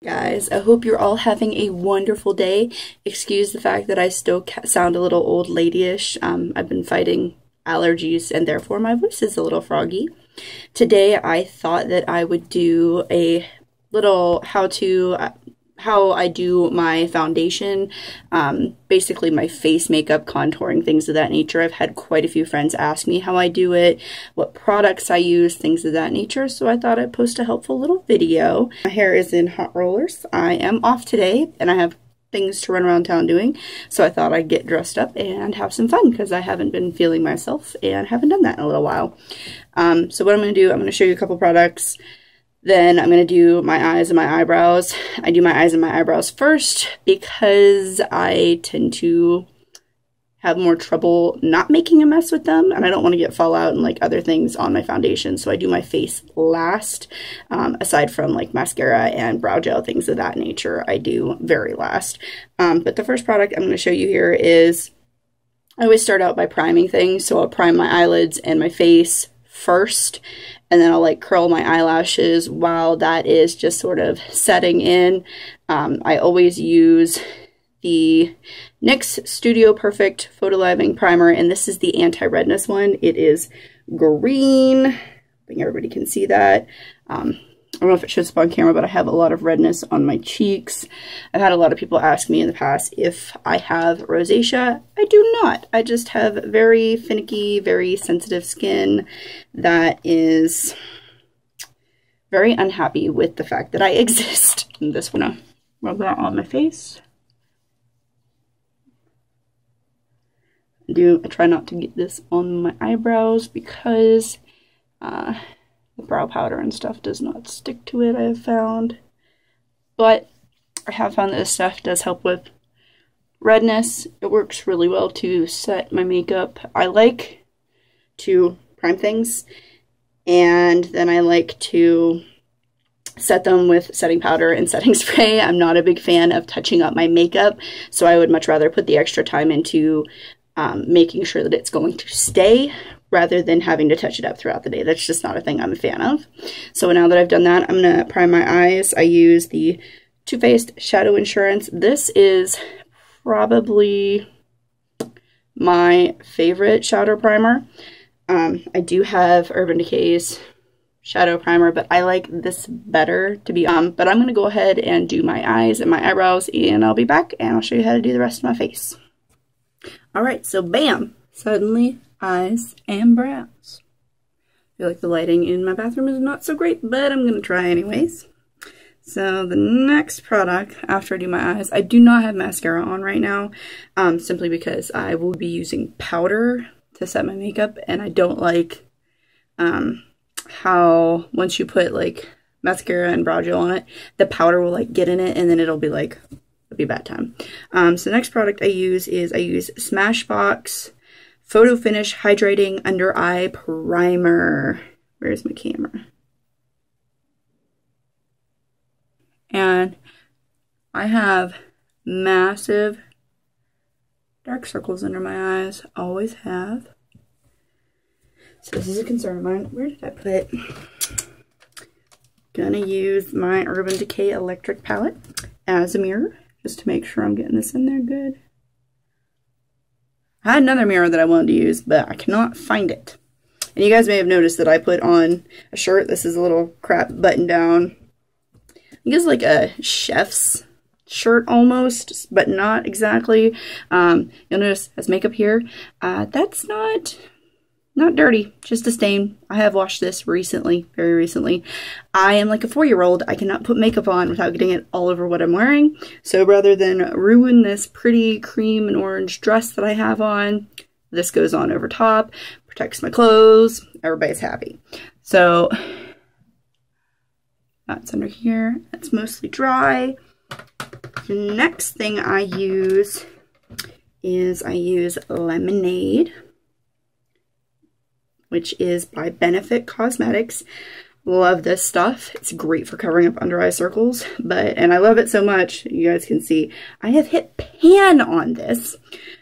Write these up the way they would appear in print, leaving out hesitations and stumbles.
Guys, I hope you're all having a wonderful day. Excuse the fact that I still sound a little old lady-ish. I've been fighting allergies and therefore my voice is a little froggy. Today I thought that I would do a little how I do my foundation, basically my face makeup, contouring, things of that nature. I've had quite a few friends ask me how I do it, what products I use, things of that nature, so I thought I'd post a helpful little video. My hair is in hot rollers. I am off today, and I have things to run around town doing, so I thought I'd get dressed up and have some fun, because I haven't been feeling myself, and haven't done that in a little while. So what I'm going to do, I'm going to show you a couple products. Then I'm going to do my eyes and my eyebrows. I do my eyes and my eyebrows first because I tend to have more trouble not making a mess with them, and I don't want to get fallout and like other things on my foundation, so I do my face last. Aside from like mascara and brow gel, things of that nature, I do very last. But the first product I'm going to show you here is, I always start out by priming things, so I'll prime my eyelids and my face first, and then I'll like curl my eyelashes while that is just sort of setting in. I always use the NYX Studio Perfect Photoliving Primer, and this is the anti-redness one. It is green. I think everybody can see that. I don't know if it shows up on camera, but I have a lot of redness on my cheeks. I've had a lot of people ask me in the past if I have rosacea. I do not. I just have very finicky, very sensitive skin that is very unhappy with the fact that I exist. And this one, rub that on my face. I try not to get this on my eyebrows because the brow powder and stuff does not stick to it, I have found. But I have found that this stuff does help with redness. It works really well to set my makeup. I like to prime things, and then I like to set them with setting powder and setting spray. I'm not a big fan of touching up my makeup, so I would much rather put the extra time into making sure that it's going to stay, rather than having to touch it up throughout the day. That's just not a thing I'm a fan of. So now that I've done that, I'm going to prime my eyes. I use the Too Faced Shadow Insurance. This is probably my favorite shadow primer. I do have Urban Decay's shadow primer, but I like this better to be on. But I'm going to go ahead and do my eyes and my eyebrows, and I'll be back and I'll show you how to do the rest of my face. Alright, so bam! Suddenly, eyes and brows. I feel like the lighting in my bathroom is not so great, but I'm going to try anyways. So the next product, after I do my eyes, I do not have mascara on right now, simply because I will be using powder to set my makeup, and I don't like how once you put like mascara and brow gel on it, the powder will like get in it, and then it'll be like, it'll be a bad time. So the next product I use Smashbox Photo Finish Hydrating Under Eye Primer. Where's my camera? And I have massive dark circles under my eyes. Always have. So this is a concern of mine. Where did I put? Gonna use my Urban Decay Electric Palette as a mirror, just to make sure I'm getting this in there good. I had another mirror that I wanted to use, but I cannot find it. And you guys may have noticed that I put on a shirt. This is a little crap button down. I think it's like a chef's shirt almost, but not exactly. You'll notice it has makeup here. That's not dirty, just a stain. I have washed this recently, very recently. I am like a 4-year-old. I cannot put makeup on without getting it all over what I'm wearing. So rather than ruin this pretty cream and orange dress that I have on, this goes on over top, protects my clothes, everybody's happy. So that's under here. That's mostly dry. The next thing I use is Lemonade, which is by Benefit Cosmetics. Love this stuff. It's great for covering up under eye circles, and I love it so much, you guys can see, I have hit pan on this.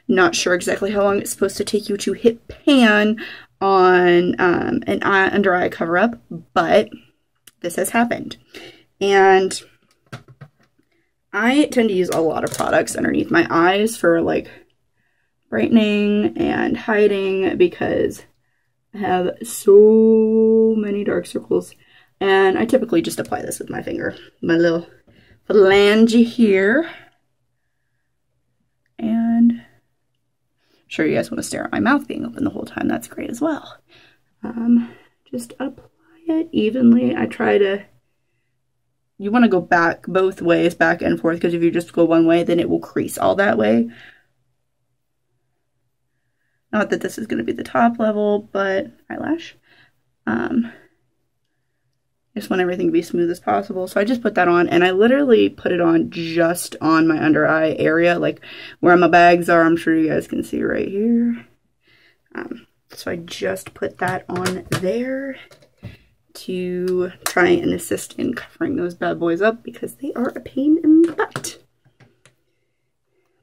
Not sure exactly how long it's supposed to take you to hit pan on an under eye cover up, but this has happened. And I tend to use a lot of products underneath my eyes for like brightening and hiding because I have so many dark circles. And I typically just apply this with my finger, my little phalange here. And I'm sure you guys want to stare at my mouth being open the whole time. That's great as well. Just apply it evenly. I try to, you want to go back both ways, back and forth, because if you just go one way, then it will crease all that way. Not that this is going to be the top level, but eyelash. I just want everything to be smooth as possible. So I just put that on, and I literally put it on just on my under eye area, like where my bags are. I'm sure you guys can see right here. So I just put that on there to try and assist in covering those bad boys up because they are a pain in the butt.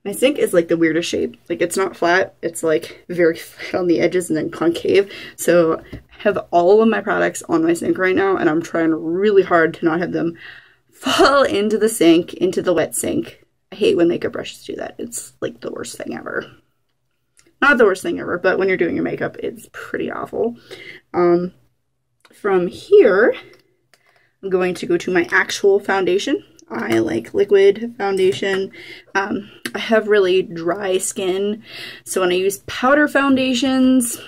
My sink is like the weirdest shape. Like it's not flat, it's like very flat on the edges and then concave. So I have all of my products on my sink right now and I'm trying really hard to not have them fall into the sink, into the wet sink. I hate when makeup brushes do that. It's like the worst thing ever. Not the worst thing ever, but when you're doing your makeup, it's pretty awful. From here, I'm going to go to my actual foundation. I like liquid foundation. I have really dry skin, so when I use powder foundations,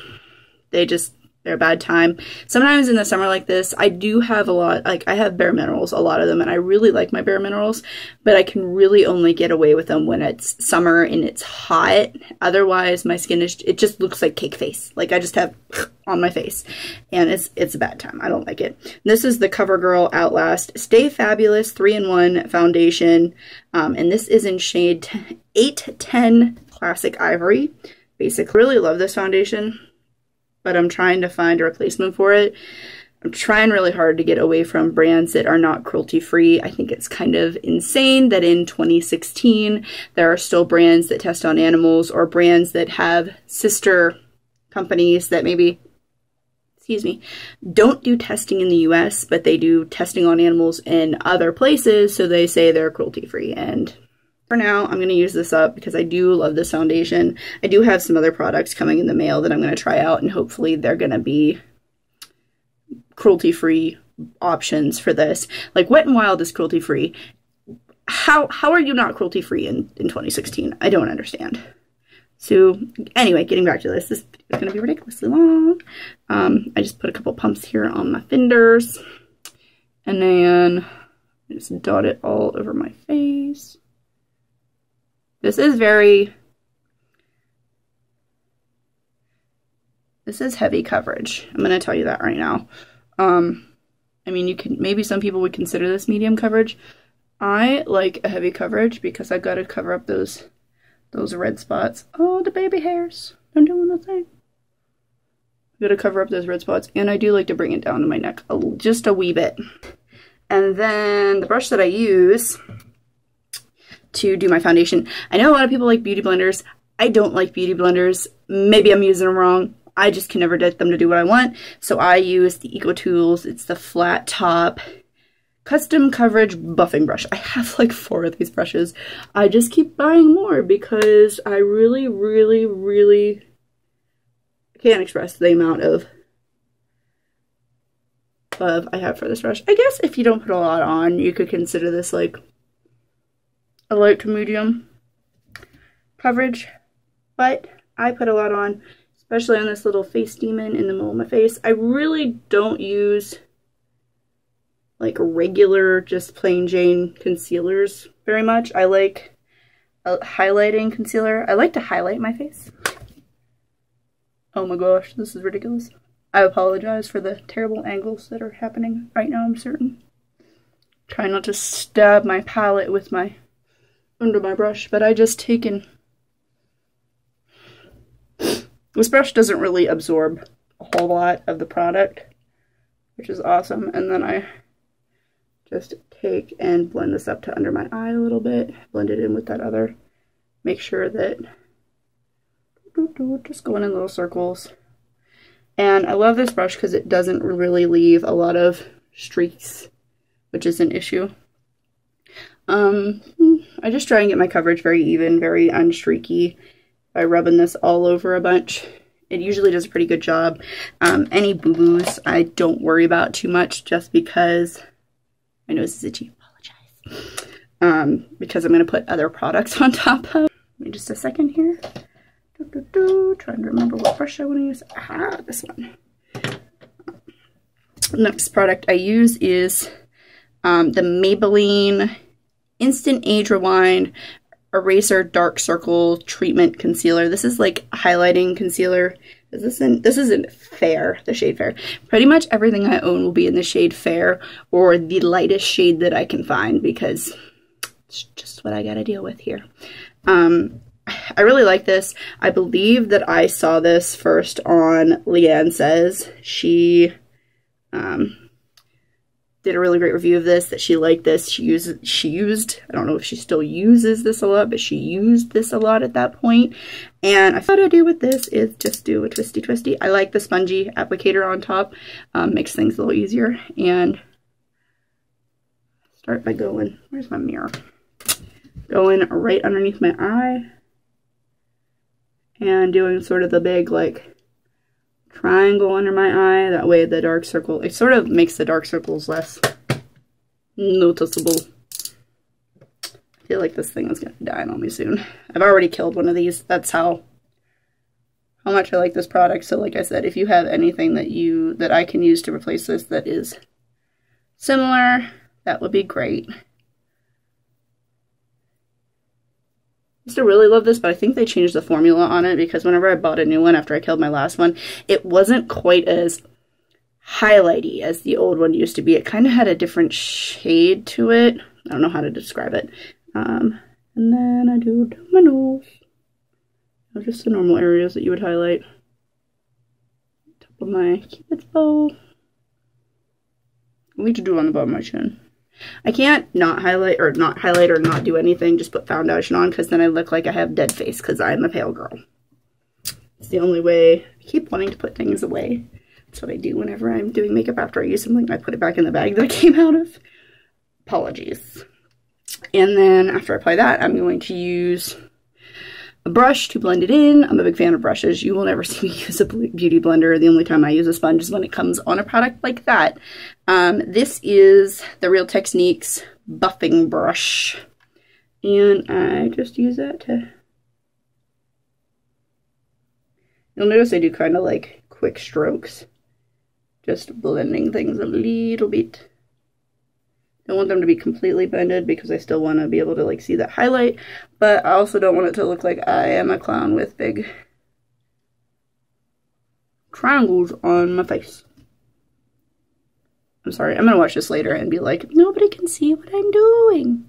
they're a bad time. Sometimes in the summer like this, I do have a lot, like I have Bare Minerals, a lot of them, and I really like my Bare Minerals, but I can really only get away with them when it's summer and it's hot. Otherwise, my skin it just looks like cake face. Like I just have on my face, and it's a bad time. I don't like it. This is the CoverGirl Outlast Stay Fabulous 3-in-1 foundation, and this is in shade 810 Classic Ivory. Basic. Really love this foundation, but I'm trying to find a replacement for it. I'm trying really hard to get away from brands that are not cruelty-free. I think it's kind of insane that in 2016, there are still brands that test on animals or brands that have sister companies that maybe, excuse me, don't do testing in the US, but they do testing on animals in other places, so they say they're cruelty-free. And for now, I'm going to use this up because I do love this foundation. I do have some other products coming in the mail that I'm going to try out, and hopefully they're going to be cruelty-free options for this. Like Wet n Wild is cruelty-free. How are you not cruelty-free in 2016? I don't understand. So anyway, getting back to this is going to be ridiculously long. I just put a couple pumps here on my fingers, and then I just dot it all over my face. This is heavy coverage. I'm going to tell you that right now. I mean, maybe some people would consider this medium coverage. I like a heavy coverage because I've got to cover up those red spots. Oh, the baby hairs. I'm doing the thing. I've got to cover up those red spots, and I do like to bring it down to my neck just a wee bit. And then the brush that I use to do my foundation. I know a lot of people like beauty blenders. I don't like beauty blenders. Maybe I'm using them wrong. I just can never get them to do what I want. So I use the EcoTools. It's the flat top custom coverage buffing brush. I have like 4 of these brushes. I just keep buying more because I really, really, really can't express the amount of love I have for this brush. I guess if you don't put a lot on, you could consider this like a light to medium coverage, but I put a lot on, especially on this little face demon in the middle of my face. I really don't use like regular, just plain Jane concealers very much. I like a highlighting concealer. I like to highlight my face. Oh my gosh, this is ridiculous. I apologize for the terrible angles that are happening right now, I'm certain. Try not to stab my palette with my under my brush, but I just taken. This brush doesn't really absorb a whole lot of the product, which is awesome. And then I just take and blend this up to under my eye a little bit, blend it in with that other. Make sure that just going in little circles. And I love this brush because it doesn't really leave a lot of streaks, which is an issue. I just try and get my coverage very even, very unstreaky by rubbing this all over a bunch. It usually does a pretty good job. Any boo-boos I don't worry about too much just because my nose is itchy. Apologize. Because I'm going to put other products on top of. Give me just a second here. Trying to remember what brush I want to use. Ah, this one. Next product I use is the Maybelline Instant Age Rewind Eraser Dark Circle Treatment Concealer. This is like highlighting concealer. This isn't Fair, the shade Fair. Pretty much everything I own will be in the shade Fair or the lightest shade that I can find because it's just what I gotta deal with here. I really like this. I believe that I saw this first on Leanne Says. She did a really great review of this, that she liked this. She used, I don't know if she still uses this a lot, but she used this a lot at that point. And I thought I'd do with this is just do a twisty. I like the spongy applicator on top. Makes things a little easier. And start by going, where's my mirror? Going right underneath my eye. And doing sort of the big, like, triangle under my eye. That way the dark circle, it sort of makes the dark circles less noticeable. I feel like this thing is going to die on me soon. I've already killed one of these. That's how much I like this product. So like I said, if you have anything that I can use to replace this that is similar, that would be great. I used to really love this, but I think they changed the formula on it because whenever I bought a new one after I killed my last one, it wasn't quite as highlighty as the old one used to be. It kind of had a different shade to it. I don't know how to describe it. And then I do my nose. Just the normal areas that you would highlight. Top of my Cupid's bow. I need to do on the bottom of my chin. I can't not highlight or not do anything, just put foundation on, because then I look like I have dead face because I'm a pale girl. It's the only way. I keep wanting to put things away. That's what I do whenever I'm doing makeup after I use something. I put it back in the bag that it came out of. Apologies. And then after I apply that, I'm going to use a brush to blend it in. I'm a big fan of brushes. You will never see me use a beauty blender. The only time I use a sponge is when it comes on a product like that. This is the Real Techniques buffing brush. And I just use that to... You'll notice I do kind of like quick strokes. Just blending things a little bit. Don't want them to be completely blended because I still want to be able to like see that highlight, but I also don't want it to look like I am a clown with big triangles on my face. I'm sorry, I'm going to watch this later and be like, nobody can see what I'm doing.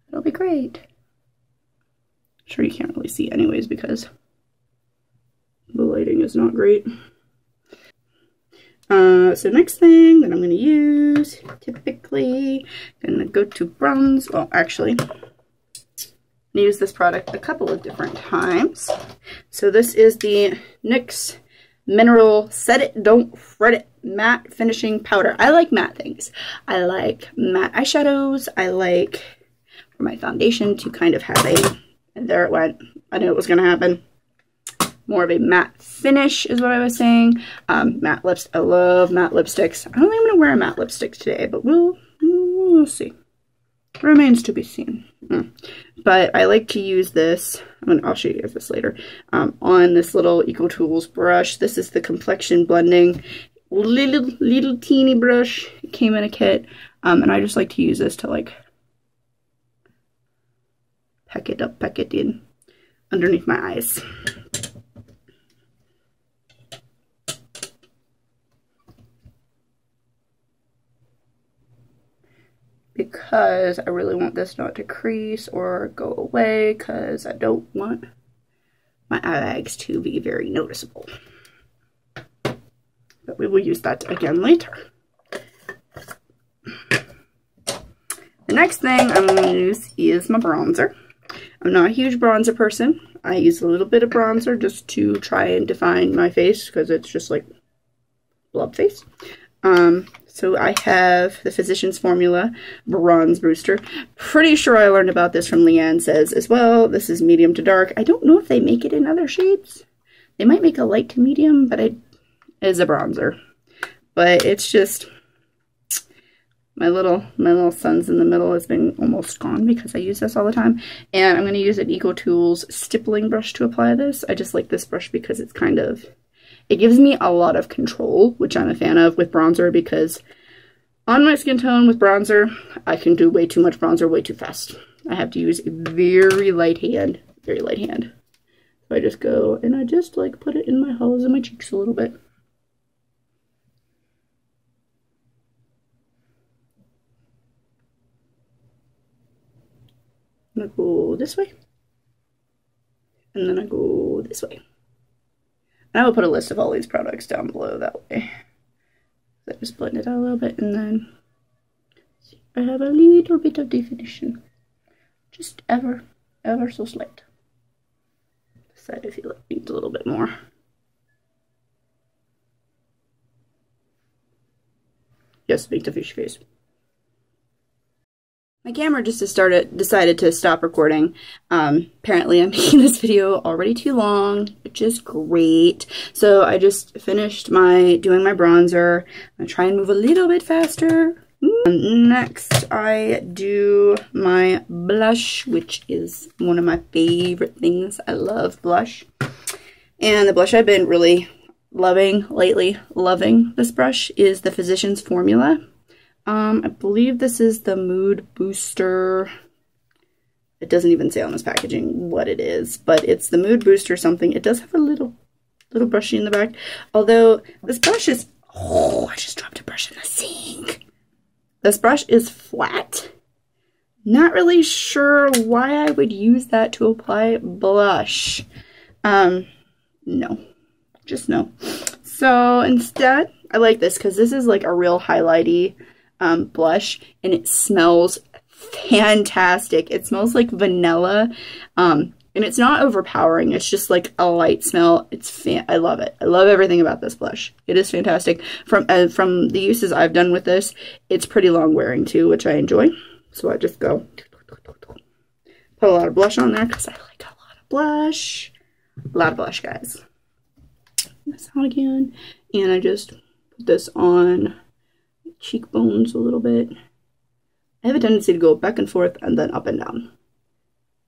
It'll be great. I'm sure you can't really see anyways because the lighting is not great. So next thing that I'm going to use, typically, I'm going to go to bronze. Well, actually, I'm going to use this product a couple of different times. So this is the NYX Mineral Set It, Don't Fret It Matte Finishing Powder. I like matte things. I like matte eyeshadows. I like for my foundation to kind of have a, and there it went. I knew it was going to happen. More of a matte finish is what I was saying. Matte lips. I love matte lipsticks. I don't think I'm going to wear a matte lipstick today, but we'll see. Remains to be seen. But I like to use this. I'll show you guys this later. On this little EcoTools brush. This is the complexion blending little teeny brush. It came in a kit. And I just like to use this to like pack it in underneath my eyes. Because I really want this not to crease or go away, because I don't want my eye bags to be very noticeable. But we will use that again later. The next thing I'm going to use is my bronzer. I'm not a huge bronzer person. I use a little bit of bronzer just to try and define my face, because it's just like blob face. So I have the Physicians Formula Bronze Booster. Pretty sure I learned about this from Leanne Says as well. This is medium to dark. I don't know if they make it in other shades. They might make a light to medium, but it is a bronzer. But it's just, my little sun's in the middle has been almost gone because I use this all the time. And I'm going to use an EcoTools stippling brush to apply this. I just like this brush because it's kind of, it gives me a lot of control, which I'm a fan of with bronzer, because on my skin tone with bronzer, I can do way too much bronzer way too fast. I have to use a very light hand. So I just go and I just like put it in my hollows of my cheeks a little bit. I'm gonna go this way, and then I go this way. And I will put a list of all these products down below that way. So I just blend it out a little bit, and then see, I have a little bit of definition, just ever so slight. Decide if you like needs a little bit more. Yes, make the fishy face. My camera just decided to stop recording. Apparently I'm making this video already too long, which is great. So I just finished doing my bronzer. I'm gonna try and move a little bit faster. Next I do my blush, which is one of my favorite things. I love blush. And the blush I've been really loving lately, this brush, is the Physicians Formula. I believe this is the Mood Booster. It doesn't even say on this packaging what it is, but it's the Mood Booster something. It does have a little brushy in the back. Although this brush is, oh, I just dropped a brush in the sink. This brush is flat. Not really sure why I would use that to apply blush. No, just no. So instead, I like this because this is like a real highlighty blush, and it smells fantastic. It smells like vanilla, and it's not overpowering. It's just like a light smell. I love it. I love everything about this blush. It is fantastic. From the uses I've done with this, it's pretty long wearing too, which I enjoy. So I just go put a lot of blush on there because I like a lot of blush. A lot of blush, guys. This on again, and I just put this on cheekbones a little bit. I have a tendency to go back and forth and then up and down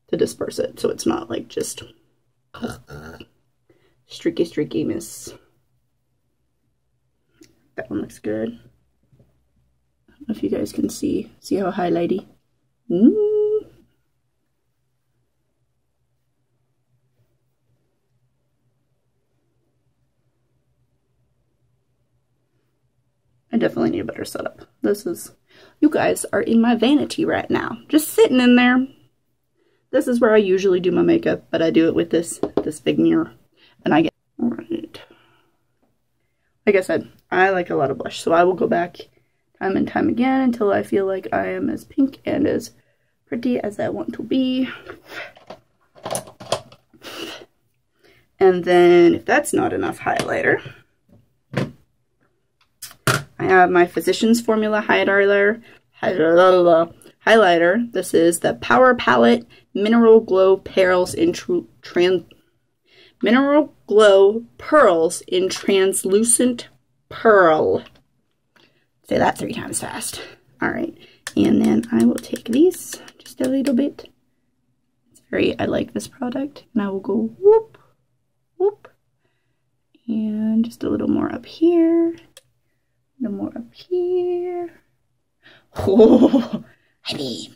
to disperse it, so it's not like just streaky miss. That one looks good. I don't know if you guys can see how highlighty. I definitely need a better setup. You guys are in my vanity right now. Just sitting in there. This is where I usually do my makeup, but I do it with this big mirror. And I get, alright. Like I said, I like a lot of blush, so I will go back time and time again until I feel like I am as pink and as pretty as I want to be. And then, if that's not enough highlighter, I have my Physicians Formula highlighter. This is the Power Palette Mineral Glow Pearls in Translucent Pearl. Say that 3 times fast. All right, and then I will take these just a little bit. I like this product, and I will go whoop, whoop, and just a little more up here. No more up here. Oh, I mean,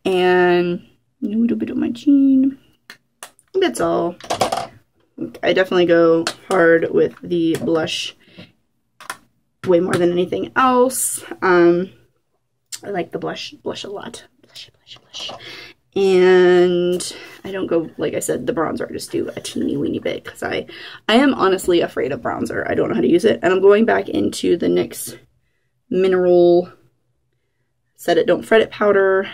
and a little bit of my chin. That's all. I definitely go hard with the blush way more than anything else. I like the blush a lot. Blush. And I don't go, like I said, the bronzer. I just do a teeny weeny bit because I am honestly afraid of bronzer. I don't know how to use it. And I'm going back into the NYX Mineral Set It Don't Fret It powder.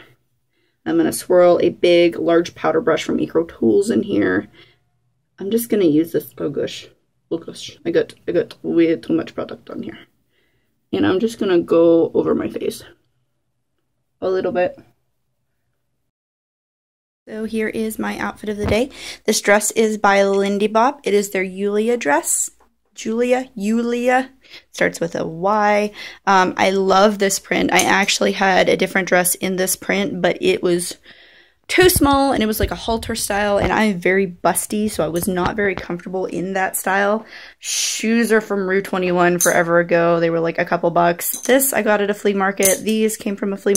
I'm going to swirl a big, large powder brush from EcoTools in here. I'm just going to use this. Oh gosh. I got way too much product on here. And I'm just gonna go over my face a little bit. So here is my outfit of the day. This dress is by Lindy Bop. It is their Yulia dress. Yulia, starts with a Y. I love this print. I actually had a different dress in this print, but it was too small and it was like a halter style, and I'm very busty, so I was not very comfortable in that style. Shoes are from Rue 21 forever ago. They were like a couple bucks. This I got at a flea market. These came from a flea